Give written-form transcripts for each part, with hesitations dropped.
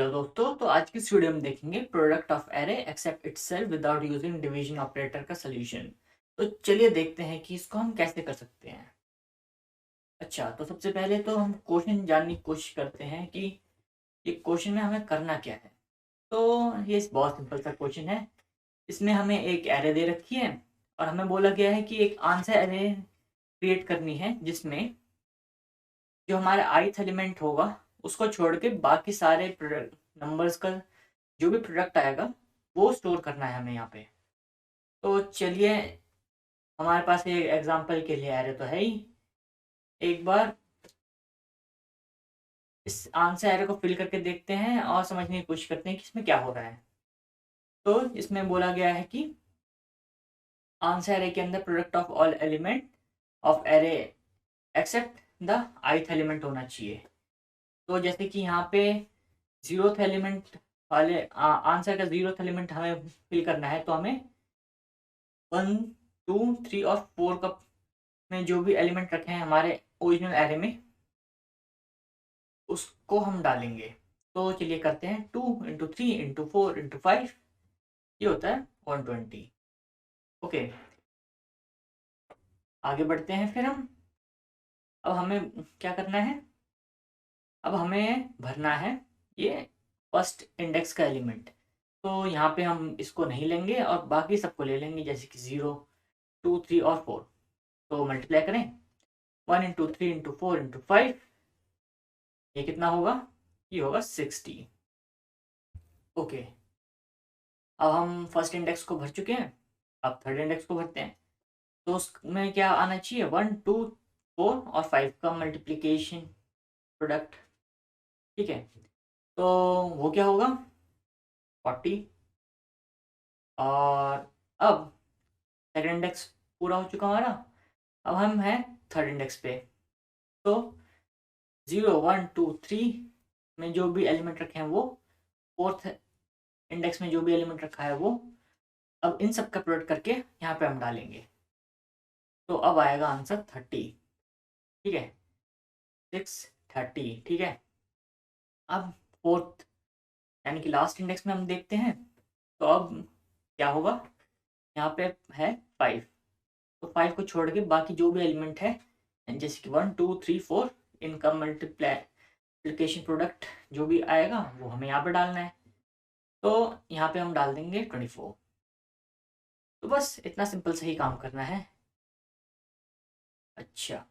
Hello दोस्तों, तो आज की इस वीडियो में देखेंगे product of array except itself without using division operator का सॉल्यूशन। तो चलिए देखते हैं कि इसको हम कैसे कर सकते हैं। अच्छा, तो सबसे पहले तो हम क्वेश्चन जानने की कोशिश करते हैं कि ये क्वेश्चन में हमें करना क्या है। तो ये बहुत सिंपल सा क्वेश्चन है। इसमें हमें एक एरे दे रखी है और हमें बोला गया है कि एक आंसर एरे क्रिएट करनी है जिसमें जो हमारा ith एलिमेंट होगा उसको छोड़ के बाकी सारे नंबर्स का जो भी प्रोडक्ट आएगा वो स्टोर करना है हमें यहाँ पे। तो चलिए, हमारे पास एक एग्जांपल के लिए एरे तो है ही। एक बार इस आंसर एरे को फिल करके देखते हैं और समझने की कोशिश करते हैं कि इसमें क्या हो रहा है। तो इसमें बोला गया है कि आंसर एरे के अंदर product of all element of array except the ith element होना चाहिए। तो जैसे कि यहाँ पे जीरोथ एलिमेंट वाले आंसर का जीरोथ एलिमेंट हमें फिल करना है, तो हमें 1 2 3 और 4 का में जो भी एलिमेंट रखे हैं हमारे ओरिजिनल एरे में उसको हम डालेंगे। तो चलिए करते हैं, 2 × 3 × 4 × 5 ये होता है 120। ओके, आगे बढ़ते हैं फिर हम। अब हमें क्या करना है, अब हमें भरना है ये फर्स्ट इंडेक्स का एलिमेंट। तो यहाँ पे हम इसको नहीं लेंगे और बाकी सबको ले लेंगे, जैसे कि 0 2 3 और 4। तो मल्टीप्लाई करें, 1 × 3 × 4 × 5 ये कितना होगा, ये होगा 60। ओके, अब हम फर्स्ट इंडेक्स को भर चुके हैं, अब थर्ड इंडेक्स को भरते हैं। तो उसमें क्या आना चाहिए, 1 2 4 और 5 का मल्टीप्लीकेशन प्रोडक्ट। ठीक है, तो वो क्या होगा, 40। और अब सेकंड इंडेक्स पूरा हो चुका हमारा, अब हम हैं थर्ड इंडेक्स पे। तो 0 1 2 3 में जो भी एलिमेंट रखे हैं वो, फोर्थ इंडेक्स में जो भी एलिमेंट रखा है वो, अब इन सब का प्रोडक्ट करके यहाँ पे हम डालेंगे। तो अब आएगा आंसर 30। ठीक है, 630। ठीक है, अब फोर्थ यानी कि लास्ट इंडेक्स में हम देखते हैं। तो अब क्या होगा, यहाँ पे है 5। तो 5 को छोड़ के बाकी जो भी एलिमेंट है, जैसे कि 1 2 3 4, इनका मल्टीप्लिकेशन प्रोडक्ट जो भी आएगा वो हमें यहाँ पे डालना है। तो यहाँ पे हम डाल देंगे 24। तो बस इतना सिंपल से ही काम करना है। अच्छा,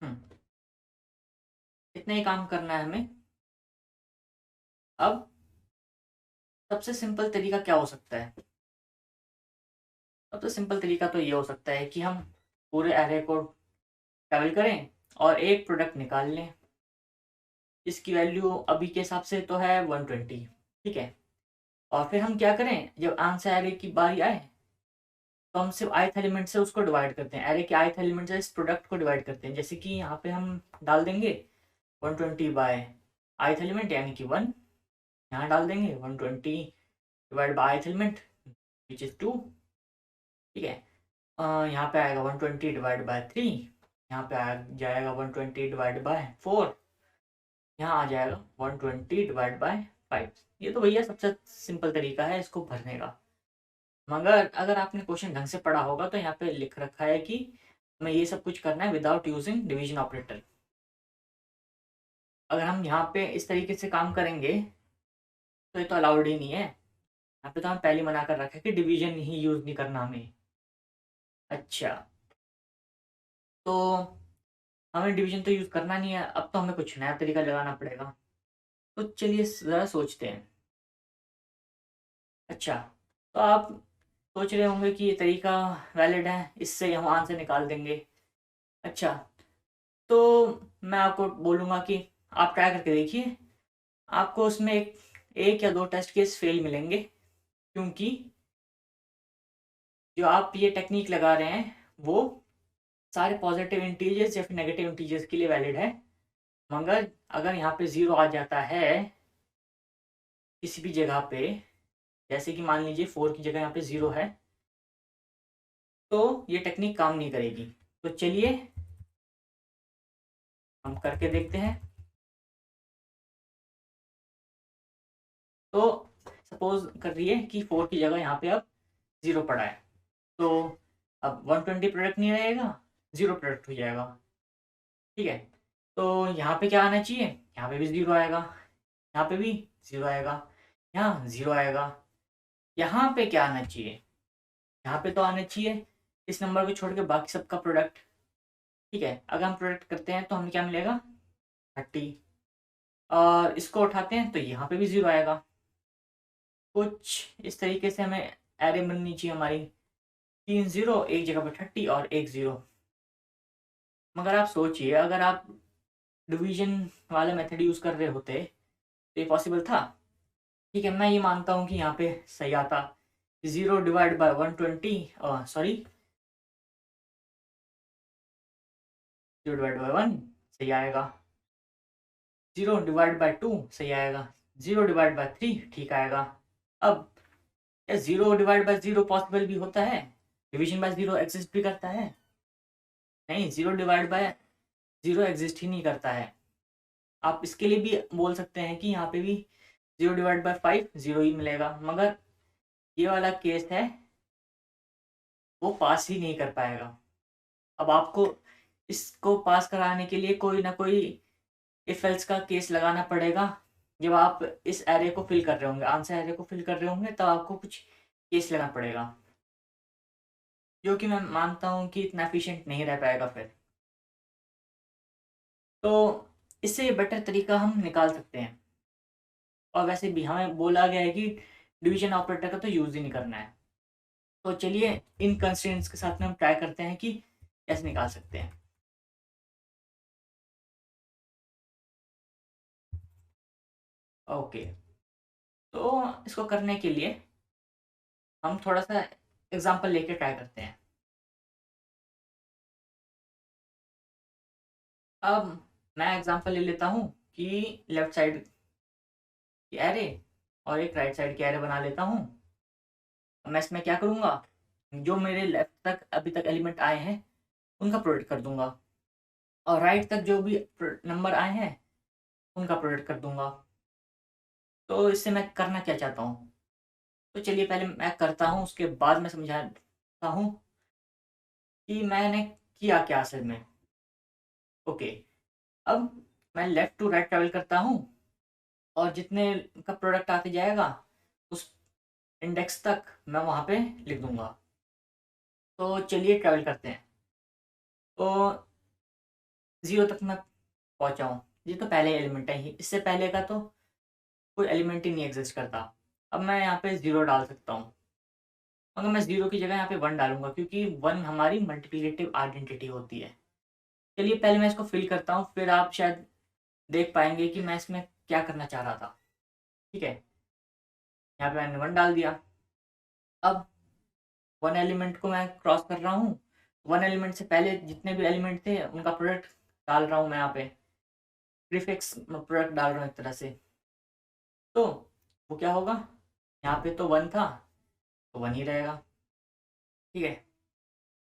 हम्म, इतना ही काम करना है हमें। अब सबसे सिंपल तरीका क्या हो सकता है, सबसे सिंपल तरीका तो ये हो सकता है कि हम पूरे एरे को ट्रैवल करें और एक प्रोडक्ट निकाल लें। इसकी वैल्यू अभी के हिसाब से तो है 120। ठीक है, और फिर हम क्या करें, जब आंसर एरे की बारी आए तो हम सिर्फ ith एलिमेंट से उसको डिवाइड करते हैं, एरे के ith एलिमेंट से इस प्रोडक्ट को डिवाइड करते हैं। जैसे कि यहाँ पे हम डाल देंगे 120 बाय ith एलिमेंट यानी कि 1। यहाँ डाल देंगे 120 divide by ith element which is 2। ठीक है, यहाँ पे आएगा 120 डिवाइड बाय 3, यहाँ पे आ जाएगा 120 डिवाइड बाय 4, यहाँ आ जाएगा 120 डिवाइड बाय 5। ये तो भैया सबसे सिंपल तरीका है इसको भरने का। मगर अगर आपने क्वेश्चन ढंग से पढ़ा होगा तो यहाँ पे लिख रखा है कि हमें ये सब कुछ करना है विदाउट यूजिंग डिवीजन ऑपरेटर। अगर हम यहाँ पे इस तरीके से काम करेंगे तो ये तो अलाउड ही नहीं है। यहाँ पे तो हम पहले मना कर रखा है कि डिवीजन ही यूज नहीं करना हमें। अच्छा, तो हमें डिवीजन तो यूज करना नहीं है, अब तो हमें कुछ नया तरीका लगाना पड़ेगा। तो चलिए ज़रा सोचते हैं। अच्छा, तो आप सोच रहे होंगे कि ये तरीका वैलिड है, इससे हम आंसर निकाल देंगे। अच्छा, तो मैं आपको बोलूँगा कि आप ट्राई करके देखिए। आपको उसमें एक या दो टेस्ट केस फेल मिलेंगे, क्योंकि जो आप ये टेक्निक लगा रहे हैं वो सारे पॉजिटिव इंटीजर्स या फिर नेगेटिव इंटीजर्स के लिए वैलिड है। मगर अगर यहाँ पे ज़ीरो आ जाता है किसी भी जगह पे, जैसे कि मान लीजिए 4 की जगह यहाँ पे 0 है, तो ये टेक्निक काम नहीं करेगी। तो चलिए हम करके देखते हैं। तो सपोज कर रही है कि 4 की जगह यहाँ पे अब 0 पड़ा है, तो अब 120 प्रोडक्ट नहीं रहेगा, 0 प्रोडक्ट हो जाएगा। ठीक है, तो यहाँ पे क्या आना चाहिए, यहाँ पे भी 0 आएगा, यहाँ पे भी 0 आएगा, यहाँ 0 आएगा। यहाँ पे क्या आना चाहिए, यहाँ पे तो आना चाहिए इस नंबर को छोड़ के बाकी सबका प्रोडक्ट। ठीक है, अगर हम प्रोडक्ट करते हैं तो हमें क्या मिलेगा, 30, और इसको उठाते हैं तो यहाँ पे भी 0 आएगा। कुछ इस तरीके से हमें एरे बननी चाहिए हमारी, 3 0, एक जगह पे 30 और एक 0। मगर आप सोचिए, अगर आप डिवीजन वाला मेथड यूज़ कर रहे होते तो ये पॉसिबल था। ठीक है, मैं ये मानता हूँ कि यहाँ पे सही आता, 0 divide by 120, sorry 0 divide by 1 सही आएगा, 0 डिवाइड बाय 2 सही आएगा, 0 डिवाइड बाय 3 ठीक आएगा। अब क्या 0 डिवाइड बाय 0 पॉसिबल भी होता है, डिवीजन बाय 0 एग्जिस्ट भी करता है? नहीं, 0 डिवाइड बाय 0 एग्जिस्ट ही नहीं करता है। आप इसके लिए भी बोल सकते हैं कि यहाँ पे भी 0 डिवाइड बाय 5 0 ही मिलेगा, मगर ये वाला केस है वो पास ही नहीं कर पाएगा। अब आपको इसको पास कराने के लिए कोई ना कोई इफ एल्स का केस लगाना पड़ेगा। जब आप इस एरे को फिल कर रहे होंगे, आंसर एरे को फिल कर रहे होंगे, तब आपको कुछ केस लगाना पड़ेगा, जो कि मैं मानता हूँ कि इतना एफिशिएंट नहीं रह पाएगा फिर। तो इससे बेटर तरीका हम निकाल सकते हैं, और वैसे भी हमें बोला गया है कि डिवीजन ऑपरेटर का तो यूज़ ही नहीं करना है। तो चलिए इन कंस्ट्रेंट्स के साथ में हम ट्राई करते हैं कि कैसे निकाल सकते हैं। ओके, तो इसको करने के लिए हम थोड़ा सा एग्जांपल लेके ट्राई करते हैं। अब मैं एग्जांपल ले लेता हूँ कि लेफ्ट साइड की एरे और एक राइट साइड की एरे बना लेता हूँ। मैं इसमें क्या करूँगा, जो मेरे लेफ्ट तक अभी तक एलिमेंट आए हैं उनका प्रोडक्ट कर दूंगा, और राइट तक जो भी नंबर आए हैं उनका प्रोडक्ट कर दूंगा। तो इससे मैं करना क्या चाहता हूँ, तो चलिए पहले मैं करता हूँ, उसके बाद मैं समझाता हूँ कि मैंने किया क्या असल में। ओके, अब मैं लेफ्ट टू राइट ट्रैवल करता हूँ, और जितने का प्रोडक्ट आते जाएगा उस इंडेक्स तक मैं वहाँ पे लिख दूंगा। तो चलिए ट्रैवल करते हैं। तो 0 तक मैं पहुँचा हूँ, ये तो पहले एलिमेंट है ही, इससे पहले का तो कोई एलिमेंट ही नहीं एग्जिस्ट करता। अब मैं यहाँ पे 0 डाल सकता हूँ, मगर मैं 0 की जगह यहाँ पे 1 डालूंगा, क्योंकि 1 हमारी मल्टीप्लिकेटिव आइडेंटिटी होती है। चलिए पहले मैं इसको फिल करता हूँ, फिर आप शायद देख पाएंगे कि मैं इसमें क्या करना चाह रहा था। ठीक है, यहाँ पे मैंने 1 डाल दिया। अब 1 एलिमेंट को मैं क्रॉस कर रहा हूँ, 1 एलिमेंट से पहले जितने भी एलिमेंट थे उनका प्रोडक्ट डाल रहा हूँ मैं यहाँ पे, प्रीफिक्स प्रोडक्ट डाल रहा हूँ एक तरह से। तो वो क्या होगा, यहाँ पे तो 1 था तो 1 ही रहेगा। ठीक है,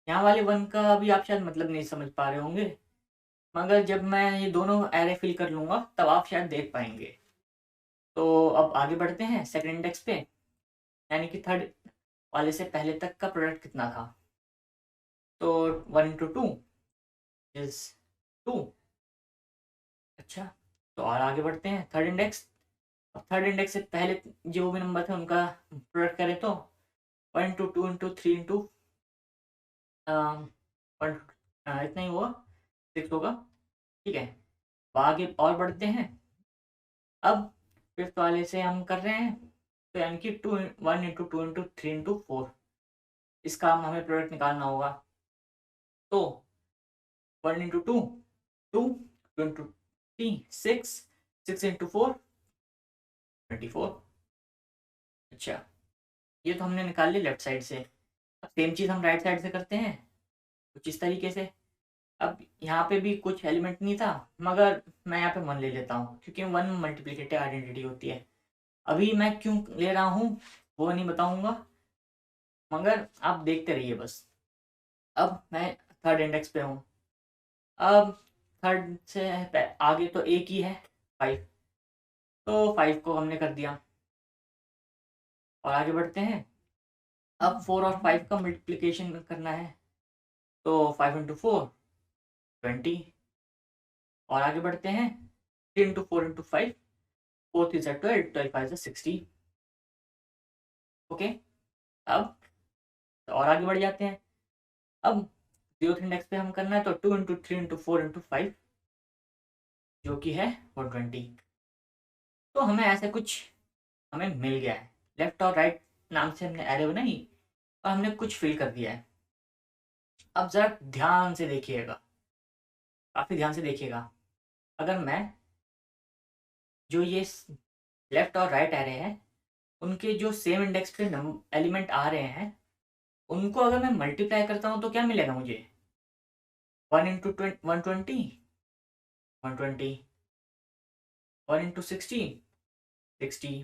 यहाँ वाले 1 का भी आप शायद मतलब नहीं समझ पा रहे होंगे, मगर जब मैं ये दोनों एरे फिल कर लूँगा तब आप शायद देख पाएंगे। तो अब आगे बढ़ते हैं सेकंड इंडेक्स पे, यानी कि थर्ड वाले से पहले तक का प्रोडक्ट कितना था। तो 1 इंटू 2 इज 2। अच्छा, तो और आगे बढ़ते हैं थर्ड इंडेक्स। अब थर्ड इंडेक्स से पहले जो भी नंबर थे उनका प्रोडक्ट करें तो 1 इंटू 2 इंटू 3 इंटू 1, इतना ही हुआ, 6 होगा। ठीक है, अब आगे और बढ़ते हैं। अब फिफ्थ वाले से हम कर रहे हैं, तो यानी कि 1 इंटू 2 इंटू 3 इंटू 4, इसका हमें प्रोडक्ट निकालना होगा। तो 1 इंटू 2 2, 2 इंटू 3 6, 6 इंटू 4 24। अच्छा, ये तो हमने निकाल ली लेफ्ट साइड से। अब सेम चीज़ हम राइट साइड से करते हैं कुछ इस तरीके से। अब यहाँ पे भी कुछ एलिमेंट नहीं था, मगर मैं यहाँ पे 1 ले लेता हूँ, क्योंकि 1 मल्टीप्लिकेटिव आइडेंटिटी होती है। अभी मैं क्यों ले रहा हूँ वो नहीं बताऊंगा, मगर आप देखते रहिए बस। अब मैं थर्ड इंडेक्स पे हूँ। अब थर्ड से आगे तो एक ही है 5, तो 5 को हमने कर दिया और आगे बढ़ते हैं। अब 4 और 5 का मल्टीप्लिकेशन करना है, तो 5 इंटू 4 20, और आगे बढ़ते हैं 3 इंटू 4 इंटू 5, 4 3 12, 12 5 60। ओके, अब और आगे बढ़ जाते हैं। अब 0th इंडेक्स पे हम करना है, तो 2 इंटू 3 इंटू 4 इंटू 5, जो कि है 120। तो हमें ऐसे कुछ हमें मिल गया है। लेफ्ट और राइट नाम से हमने एरे बनाई और हमने कुछ फिल कर दिया है। अब जरा ध्यान से देखिएगा, काफी ध्यान से देखिएगा। अगर मैं जो ये लेफ्ट और राइट एरे हैं, उनके जो सेम इंडेक्स पे एलिमेंट आ रहे हैं, उनको अगर मैं मल्टीप्लाई करता हूँ तो क्या मिलेगा मुझे? 1 इंटू 120, 120, 1 इंटू 60, 60,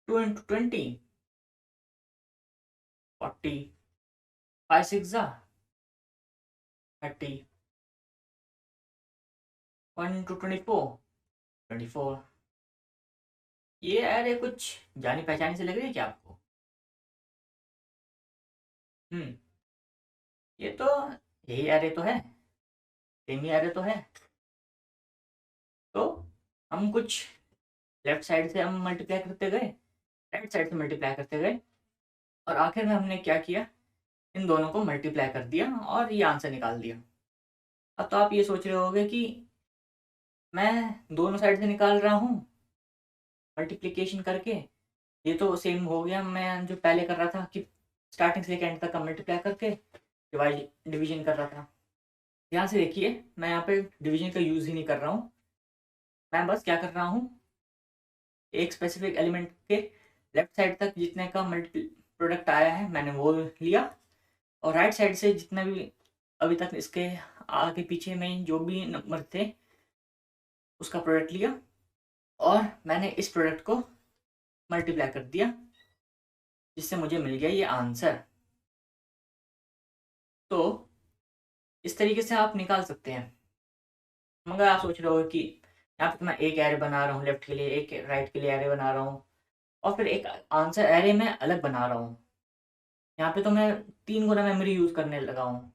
2 इंटू 20, 40, 5 6 30, 1 इंटू 24, 24। ये अरे कुछ जानी पहचानी से लग रही है क्या आपको? हम्म, ये तो यही अरे तो है, सेम ही अरे तो है। तो हम कुछ लेफ्ट साइड से हम मल्टीप्लाई करते गए, राइट साइड से मल्टीप्लाई करते गए, और आखिर में हमने क्या किया, इन दोनों को मल्टीप्लाई कर दिया और ये आंसर निकाल दिया। अब तो आप ये सोच रहे होगे कि मैं दोनों साइड से निकाल रहा हूँ मल्टीप्लिकेशन करके, ये तो सेम हो गया मैं जो पहले कर रहा था कि स्टार्टिंग से लेकर एंड तक का मल्टीप्लाई करके डिवाइड डिवीजन कर रहा था। ध्यान से देखिए, मैं यहाँ पे डिवीजन का यूज़ ही नहीं कर रहा हूँ। मैं बस क्या कर रहा हूँ, एक स्पेसिफिक एलिमेंट के लेफ्ट साइड तक जितने का मल्टी प्रोडक्ट आया है मैंने वो लिया, और राइट साइड से जितना भी अभी तक इसके आगे पीछे में जो भी नंबर थे उसका प्रोडक्ट लिया, और मैंने इस प्रोडक्ट को मल्टीप्लाई कर दिया, जिससे मुझे मिल गया ये आंसर। तो इस तरीके से आप निकाल सकते हैं। मगर आप सोच रहे हो कि यहाँ पे तो मैं एक एरे बना रहा हूँ लेफ्ट के लिए, एक राइट के लिए एरे बना रहा हूँ, और फिर एक आंसर एरे में अलग बना रहा हूँ। यहाँ पे तो मैं 3 गुना मेमोरी यूज़ करने लगा हूँ।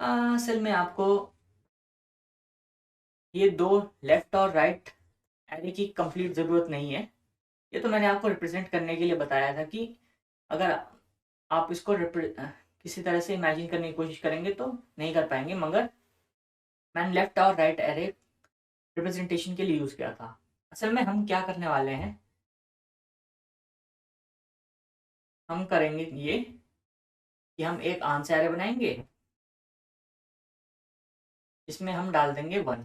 असल में आपको ये दो लेफ्ट और राइट एरे की कंप्लीट ज़रूरत नहीं है। ये तो मैंने आपको रिप्रेजेंट करने के लिए बताया था कि अगर आप इसको किसी तरह से इमेजिन करने की कोशिश करेंगे तो नहीं कर पाएंगे, मगर मैंने लेफ्ट और राइट एरे रिप्रेजेंटेशन के लिए यूज़ किया था। असल में हम क्या करने वाले हैं, हम करेंगे ये कि हम एक आंसर एरे बनाएंगे, इसमें हम डाल देंगे 1।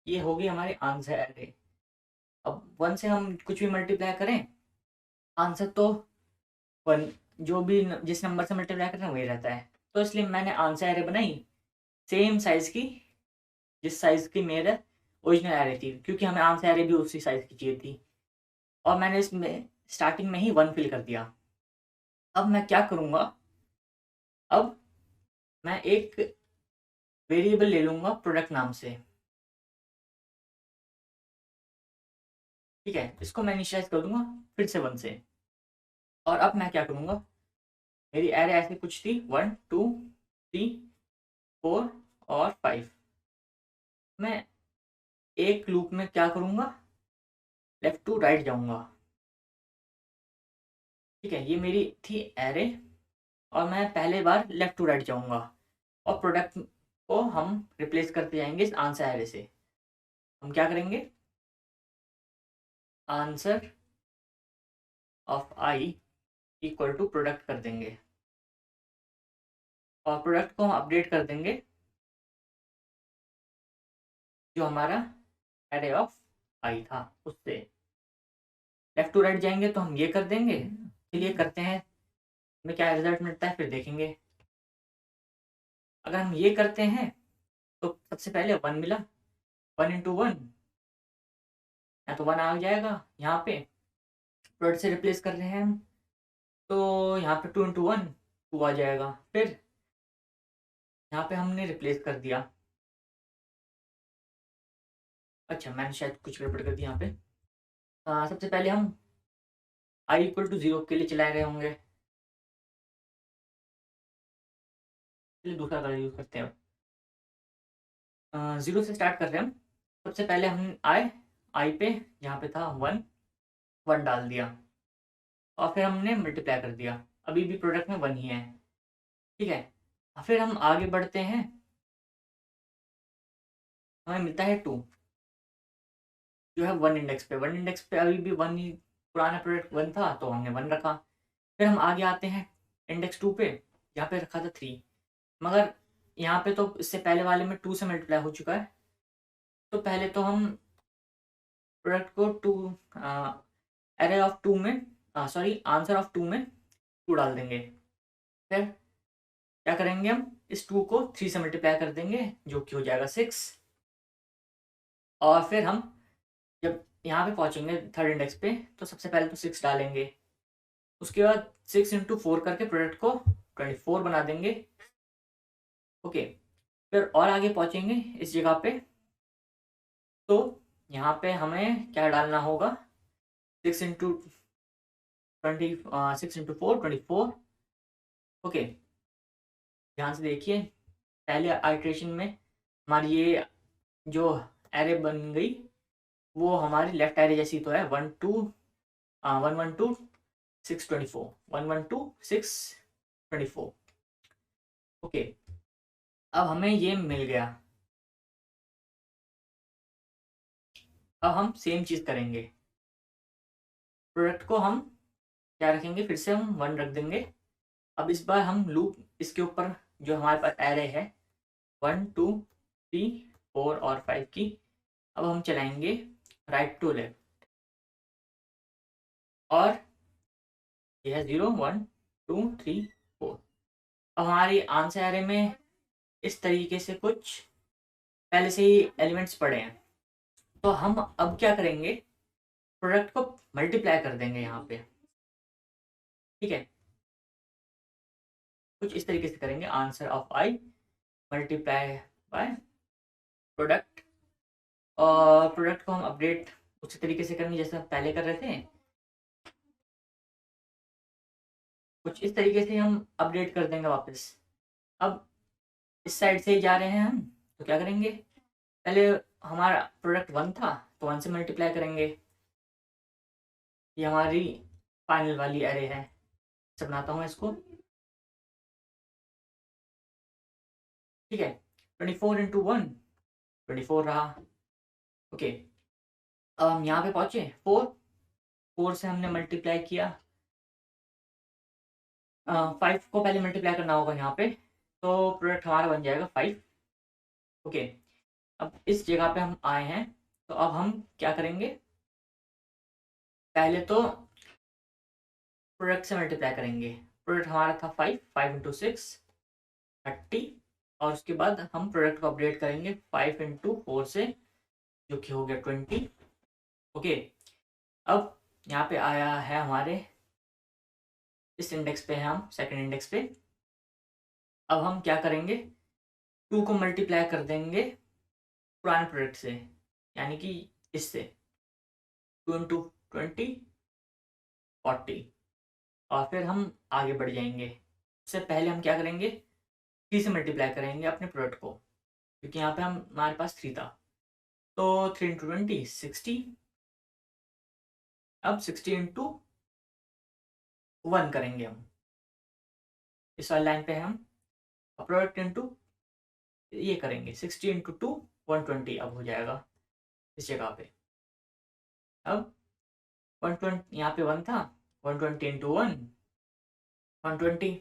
ये होगी हमारी आंसर एरे। अब 1 से हम कुछ भी मल्टीप्लाई करें, आंसर तो 1, जो भी जिस नंबर से मल्टीप्लाई करें वही रहता है। तो इसलिए मैंने आंसर एरे बनाई सेम साइज की जिस साइज की मेरा ओरिजिनल एरे थी, क्योंकि हमें आंसर एरे भी उसी साइज की चाहिए थी, और मैंने इसमें स्टार्टिंग में ही 1 फिल कर दिया। अब मैं क्या करूँगा, अब मैं एक वेरिएबल ले लूँगा प्रोडक्ट नाम से। ठीक है, इसको मैं इनिशियलाइज कर दूंगा फिर से 1 से। और अब मैं क्या करूँगा, मेरी एरे ऐसे कुछ थी 1 2 3 4 और 5। मैं एक लूप में क्या करूँगा, लेफ्ट टू राइट जाऊँगा। ठीक है, ये मेरी थी एरे, और मैं पहले बार लेफ्ट टू राइट जाऊँगा, और प्रोडक्ट को हम रिप्लेस करते जाएंगे इस आंसर एरे से। हम क्या करेंगे, answer of i equal to product कर देंगे, और प्रोडक्ट को हम अपडेट कर देंगे जो हमारा एरे ऑफ आई था उससे। लेफ्ट टू राइट जाएंगे तो हम ये कर देंगे। चलिए करते हैं, हमें क्या रिजल्ट मिलता है फिर देखेंगे। अगर हम ये करते हैं तो सबसे पहले 1 मिला, 1 इंटू 1 या तो 1 आ जाएगा यहाँ पे, प्रोडक्ट से रिप्लेस कर रहे हैं हम, तो यहाँ पे 2 इंटू 1 2 आ जाएगा। फिर यहाँ पे हमने रिप्लेस कर दिया। अच्छा, मैंने शायद कुछ गड़बड़ कर दी यहाँ पे। सबसे पहले हम आई इक्वल टू 0 के लिए चलाए गए होंगे। चलिए दूसरा कलर यूज करते हैं। 0 से स्टार्ट कर रहे हैं हम। सबसे पहले हम आई पे यहाँ पे था 1, 1 डाल दिया और फिर हमने मल्टीप्लाई कर दिया। अभी भी प्रोडक्ट में 1 ही है, ठीक है। फिर हम आगे बढ़ते हैं, हमें मिलता है 2 जो है 1 इंडेक्स पे। 1 इंडेक्स पे अभी भी 1 ही, पुराना प्रोडक्ट 1 था तो हमने 1 रखा। फिर हम आगे आते हैं इंडेक्स 2 पे, यहाँ पे रखा था 3, मगर यहाँ पे तो इससे पहले वाले में 2 से मल्टीप्लाई हो चुका है। तो पहले तो हम प्रोडक्ट को 2 एरे ऑफ 2 में, सॉरी आंसर ऑफ 2 में 2 डाल देंगे। फिर क्या करेंगे, हम इस 2 को 3 से मल्टीप्लाई कर देंगे जो कि हो जाएगा 6। और फिर हम जब यहाँ पे पहुँचेंगे थर्ड इंडेक्स पे तो सबसे पहले तो 6 डालेंगे। उसके बाद 6 इंटू 4 करके प्रोडक्ट को 24 बना देंगे। ओके, फिर और आगे पहुँचेंगे इस जगह पे तो यहाँ पे हमें क्या डालना होगा, 6 इंटू 6 इंटू 4 24। ओके, ध्यान से देखिए, पहले आइट्रेशन में हमारी ये जो एरे बन गई वो हमारी लेफ्ट एरे जैसी तो है, 1 1 2 6 24, 1 1 2 6 24। ओके, अब हमें ये मिल गया। अब हम सेम चीज़ करेंगे, प्रोडक्ट को हम क्या रखेंगे, फिर से हम 1 रख देंगे। अब इस बार हम लूप इसके ऊपर जो हमारे पास एरे है 1 2 3 4 और 5 की, अब हम चलाएंगे राइट टू लेफ्ट और यह है 0 1 2 3 4। अब हमारी आंसर एरे में इस तरीके से कुछ पहले से ही एलिमेंट्स पड़े हैं। तो हम अब क्या करेंगे, प्रोडक्ट को मल्टीप्लाई कर देंगे यहाँ पे, ठीक है। कुछ इस तरीके से करेंगे, answer of I multiply by product. और प्रोडक्ट को हम अपडेट उसी तरीके से करेंगे जैसे हम पहले कर रहे थे। कुछ इस तरीके से हम अपडेट कर देंगे वापस। अब इस साइड से ही जा रहे हैं हम, तो क्या करेंगे, पहले हमारा प्रोडक्ट 1 था तो 1 से मल्टीप्लाई करेंगे। ये हमारी फाइनल वाली एरे है। सब बनाता हूँ इसको, ठीक है। 24 इंटू 1 24 रहा। ओके, अब हम यहाँ पे पहुंचे 4 से हमने मल्टीप्लाई किया। 5 को पहले मल्टीप्लाई करना होगा यहाँ पे, तो प्रोडक्ट हमारा बन जाएगा 5। ओके, अब इस जगह पे हम आए हैं तो अब हम क्या करेंगे, पहले तो प्रोडक्ट से मल्टीप्लाई करेंगे। प्रोडक्ट हमारा था 5, 5 इंटू 6 30। और उसके बाद हम प्रोडक्ट को अपडेट करेंगे 5 इंटू 4 से जो कि हो गया 20। ओके, अब यहाँ पे आया है हमारे इस इंडेक्स पे है, हम सेकंड इंडेक्स पे। अब हम क्या करेंगे, 2 को मल्टीप्लाई कर देंगे पुराने प्रोडक्ट से, यानी कि इससे 2 इंटू 20 40। और फिर हम आगे बढ़ जाएंगे। उससे पहले हम क्या करेंगे, 3 से मल्टीप्लाई करेंगे अपने प्रोडक्ट को, क्योंकि यहाँ पे हम हमारे पास 3 था। तो 3 इंटू 20 60। अब 60 इंटू 1 करेंगे हम, इस वाली लाइन पे हम प्रोडक्ट इंटू ये करेंगे 60 इंटू 2 120। अब हो जाएगा इस जगह पे। अब 120 यहाँ पे 1 था, 120 इंटू 1 120।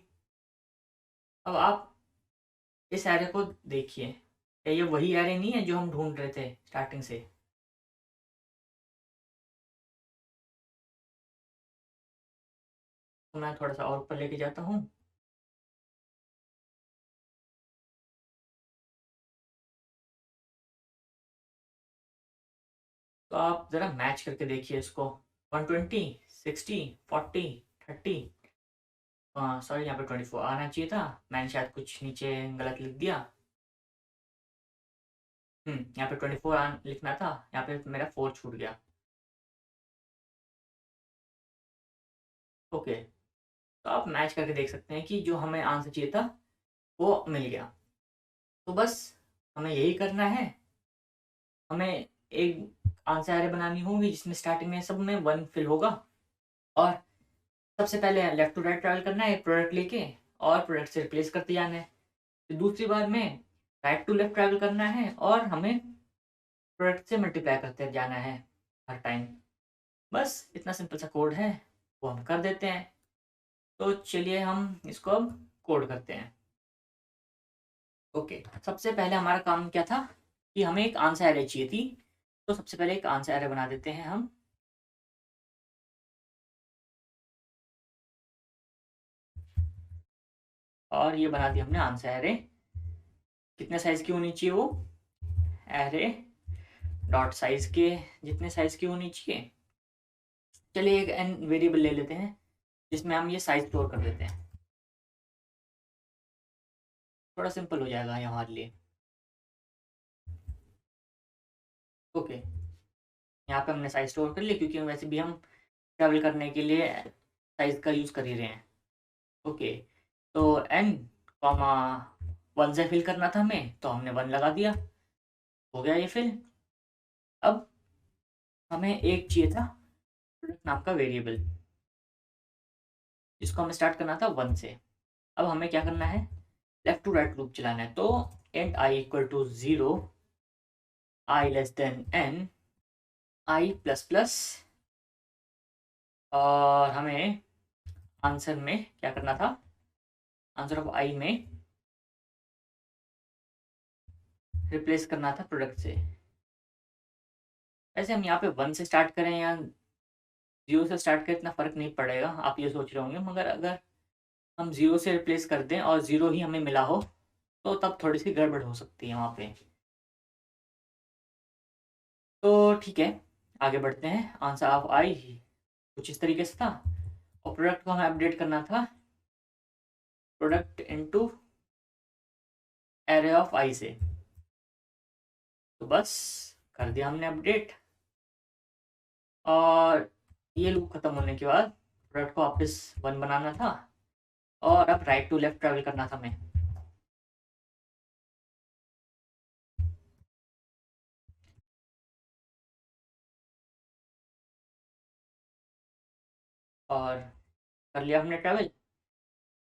अब आप इस एरे को देखिए, क्या ये वही एरे नहीं है जो हम ढूंढ रहे थे स्टार्टिंग से। तो मैं थोड़ा सा और ऊपर लेके जाता हूँ। तो आप ज़रा मैच करके देखिए इसको, 120 60 40 30। सॉरी, यहाँ पे 24 आना चाहिए था, मैंने शायद कुछ नीचे गलत लिख दिया। यहाँ पे 24 लिखना था, यहाँ पे मेरा 4 छूट गया। ओके, तो आप मैच करके देख सकते हैं कि जो हमें आंसर चाहिए था वो मिल गया। तो बस हमें यही करना है, हमें एक आंसर एरे बनानी होगी जिसमें स्टार्टिंग में सब में 1 फिल होगा, और सबसे पहले लेफ्ट टू राइट ट्रैवल करना है प्रोडक्ट लेके, और प्रोडक्ट से रिप्लेस करते जाना है। फिर दूसरी बार में राइट टू लेफ्ट ट्रैवल करना है और हमें प्रोडक्ट से मल्टीप्लाई करते जाना है हर टाइम। बस इतना सिंपल सा कोड है, वो हम कर देते हैं। तो चलिए हम इसको अब कोड करते हैं। ओके, सबसे पहले हमारा काम क्या था कि हमें एक आंसर एरे चाहिए थी। तो सबसे पहले एक आंसर एरे बना देते हैं हम। और ये बना दी हमने आंसर एरे। कितने साइज की होनी चाहिए वो एरे, डॉट साइज के जितने साइज की होनी चाहिए। चलिए एक एन वेरिएबल ले लेते हैं जिसमें हम ये साइज स्टोर कर देते हैं, थोड़ा सिंपल हो जाएगा ये हमारे लिए। ओके, यहाँ पे हमने साइज स्टोर कर लिया क्योंकि वैसे भी हम ट्रैवल करने के लिए साइज का यूज़ कर ही रहे हैं। ओके, तो एन कॉमा 1 से फिल करना था हमें, तो हमने 1 लगा दिया, हो गया ये फिल। अब हमें एक चाहिए था प्रोडक्ट नाम का वेरिएबल, जिसको हमें स्टार्ट करना था 1 से। अब हमें क्या करना है, लेफ्ट टू राइट लूप चलाना है। तो and i equal to 0, i less than n, i plus plus, और हमें आंसर में क्या करना था, आंसर ऑफ आई में रिप्लेस करना था प्रोडक्ट से। वैसे हम यहाँ पे 1 से स्टार्ट करें या 0 से स्टार्ट करें इतना फ़र्क नहीं पड़ेगा, आप ये सोच रहे होंगे, मगर अगर हम 0 से रिप्लेस कर दें और 0 ही हमें मिला हो तो तब थोड़ी सी गड़बड़ हो सकती है वहाँ पे। तो ठीक है, आगे बढ़ते हैं। आंसर ऑफ आई कुछ इस तरीके से था, और प्रोडक्ट को हमें अपडेट करना था प्रोडक्ट इनटू एरे ऑफ आई से। तो बस कर दिया हमने अपडेट, और ये लूप खत्म होने के बाद प्रोडक्ट को वापस 1 बनाना था, और अब राइट टू लेफ्ट ट्रैवल करना था हमें। और कर लिया हमने ट्रैवल,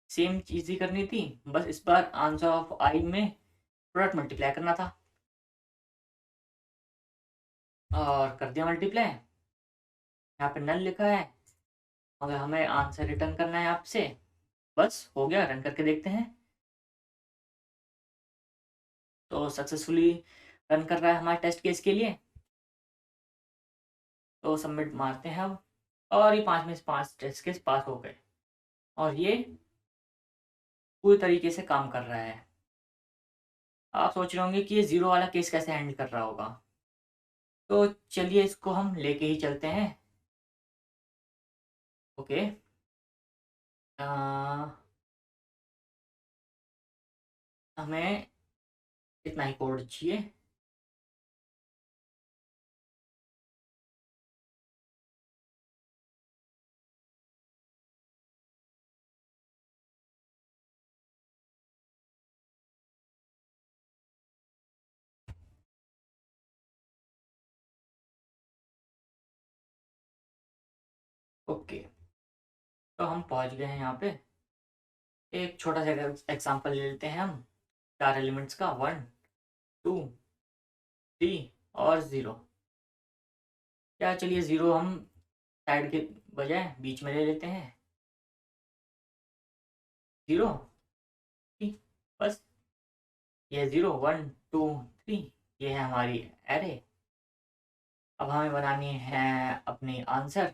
सेम चीज़ ही करनी थी, बस इस बार आंसर ऑफ आई में प्रोडक्ट मल्टीप्लाई करना था, और कर दिया मल्टीप्लाई। यहाँ पे नल लिखा है, अगर हमें आंसर रिटर्न करना है आपसे, बस हो गया, रन करके देखते हैं। तो सक्सेसफुली रन कर रहा है हमारे टेस्ट केस के लिए। तो सबमिट मारते हैं अब, और ये 5 में से 5 टेस्ट केस पास हो गए, और ये पूरी तरीके से काम कर रहा है। आप सोच रहे होंगे कि ये 0 वाला केस कैसे हैंडल कर रहा होगा। तो चलिए इसको हम लेके ही चलते हैं। ओके, हमें इतना ही कोड चाहिए। ओके, तो हम पहुंच गए हैं यहाँ पे। एक छोटा सा एग्जांपल ले लेते हैं हम, 4 एलिमेंट्स का, 1 2 3 और 0। क्या, चलिए 0 हम साइड के बजाय बीच में ले लेते हैं। 0, बस ये 0 1 2 3, ये है हमारी एरे। अब हमें बनानी है अपनी आंसर,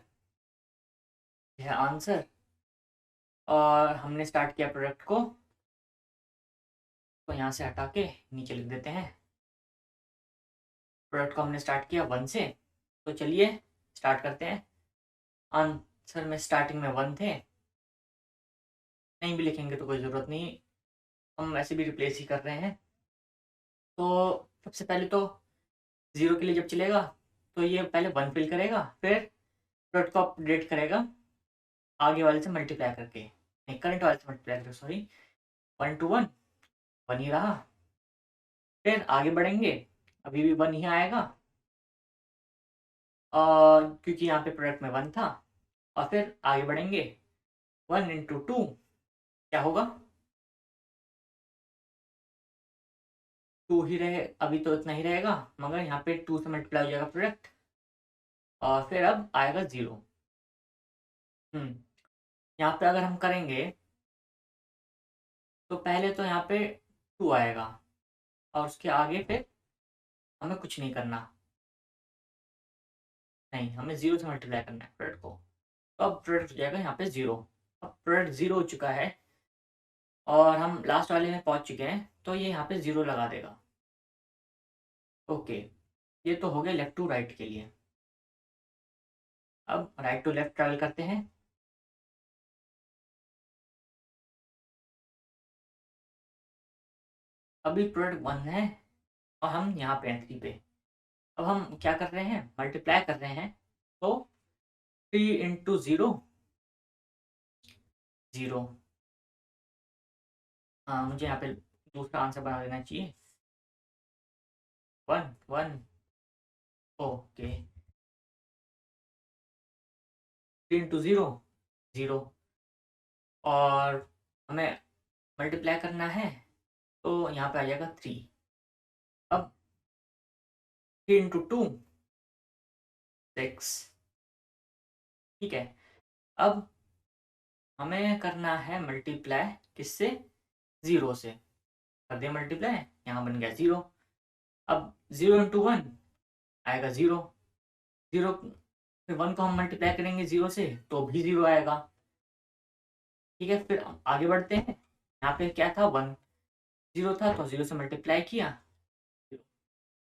यह आंसर, और हमने स्टार्ट किया प्रोडक्ट को, तो यहाँ से हटा के नीचे लिख देते हैं। प्रोडक्ट को हमने स्टार्ट किया 1 से, तो चलिए स्टार्ट करते हैं। आंसर में स्टार्टिंग में 1 थे, नहीं भी लिखेंगे तो कोई ज़रूरत नहीं, हम वैसे भी रिप्लेस ही कर रहे हैं। तो सबसे पहले तो 0 के लिए जब चलेगा तो ये पहले 1 फिल करेगा, फिर प्रोडक्ट को अपडेट करेगा आगे वाले से मल्टीप्लाई करके, नहीं करंट वाले से मल्टीप्लाई करके, सॉरी, 1 to 1 1 ही रहा। फिर आगे बढ़ेंगे, अभी भी 1 ही आएगा, और क्योंकि यहाँ पे प्रोडक्ट में 1 था। और फिर आगे बढ़ेंगे, 1 into 2 क्या होगा, 2 ही रहे, अभी तो इतना ही रहेगा, मगर यहाँ पे 2 से मल्टीप्लाई हो जाएगा प्रोडक्ट, और फिर अब आएगा 0। यहाँ पे अगर हम करेंगे तो पहले तो यहाँ पे 2 आएगा, और उसके आगे फिर हमें कुछ नहीं करना, नहीं, हमें 0 से मल्टीप्लाई करना है प्रोडक्ट को। तो अब प्रोडक्ट हो जाएगा यहाँ पे 0। अब प्रोडक्ट 0 हो चुका है और हम लास्ट वाले में पहुँच चुके हैं, तो ये यहाँ पे 0 लगा देगा। ओके, ये तो हो गया लेफ्ट टू राइट के लिए। अब राइट टू लेफ्ट ट्रैवल करते हैं। अभी प्रोडक्ट 1 है और हम यहाँ पे हैं 3 पे। अब हम क्या कर रहे हैं, मल्टीप्लाई कर रहे हैं, तो 3 into 0 0। हाँ, मुझे यहाँ पे दूसरा आंसर बना देना चाहिए, 1 1। ओके, 3 into 0 0, और हमें मल्टीप्लाई करना है तो यहाँ पे आ जाएगा 3। अब 3 into 2 6, ठीक है। अब हमें करना है मल्टीप्लाई किससे, 0 से, कर दिया मल्टीप्लाई, यहाँ बन गया 0। अब 0 into 1 आएगा 0 0, फिर 1 को हम मल्टीप्लाई करेंगे 0 से तो भी 0 आएगा, ठीक है। फिर आगे बढ़ते हैं, यहाँ पे क्या था, 1 0 था तो 0 से मल्टीप्लाई किया,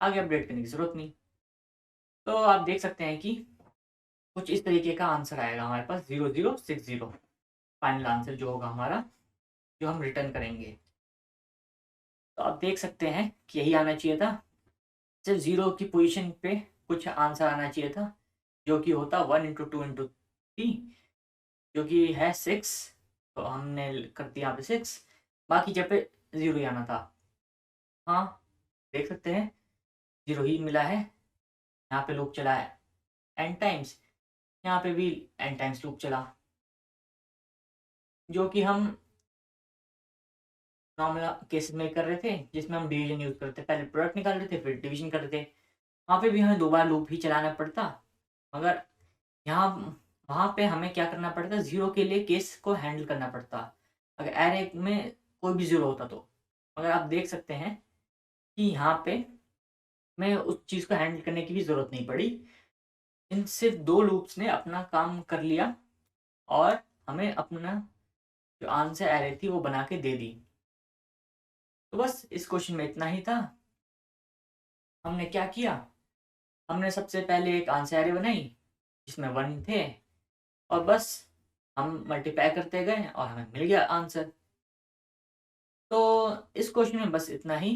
आगे अपडेट करने की जरूरत नहीं। तो आप देख सकते हैं कि कुछ इस तरीके का आंसर आएगा हमारे पास, 0060 फाइनल आंसर जो होगा हमारा, जो हम रिटर्न करेंगे। तो आप देख सकते हैं कि यही आना चाहिए था, सिर्फ 0 की पोजीशन पे कुछ आंसर आना चाहिए था, जो कि होता 1 into 2 into 3, जो कि है 6। तो हमने कर दिया यहाँ पे 6, बाकी जब पे 0 ही आना था। हाँ, देख सकते हैं 0 ही मिला है। यहाँ पे लूप चला है n टाइम्स, यहाँ पे भी n टाइम्स लूप चला, जो कि हम नॉर्मल केसेस में कर रहे थे, जिसमें हम डिवीजन यूज करते थे, पहले प्रोडक्ट निकाल रहे थे फिर डिवीजन कर रहे थे, वहाँ पे भी हमें 2 बार लूप ही चलाना पड़ता। मगर यहाँ वहाँ पे हमें क्या करना पड़ता, 0 के लिए केस को हैंडल करना पड़ता, अगर एरे में कोई भी 0 होता तो। मगर आप देख सकते हैं कि यहाँ पे मैं उस चीज़ को हैंडल करने की भी ज़रूरत नहीं पड़ी, इन सिर्फ 2 लूप्स ने अपना काम कर लिया और हमें अपना जो आंसर एरे थी वो बना के दे दी। तो बस इस क्वेश्चन में इतना ही था। हमने क्या किया, हमने सबसे पहले एक आंसर एरे बनाई जिसमें 1 थे, और बस हम मल्टीप्लाई करते गए और हमें मिल गया आंसर। तो इस क्वेश्चन में बस इतना ही।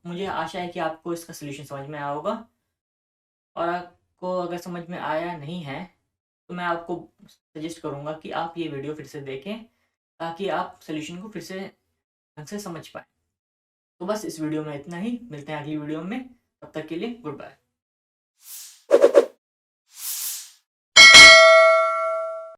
मुझे आशा है कि आपको इसका सलूशन समझ में आया होगा, और आपको अगर समझ में आया नहीं है तो मैं आपको सजेस्ट करूँगा कि आप ये वीडियो फिर से देखें, ताकि आप सलूशन को फिर से ढंग से समझ पाएँ। तो बस इस वीडियो में इतना ही, मिलते हैं अगली वीडियो में, तब तक के लिए गुड बाय।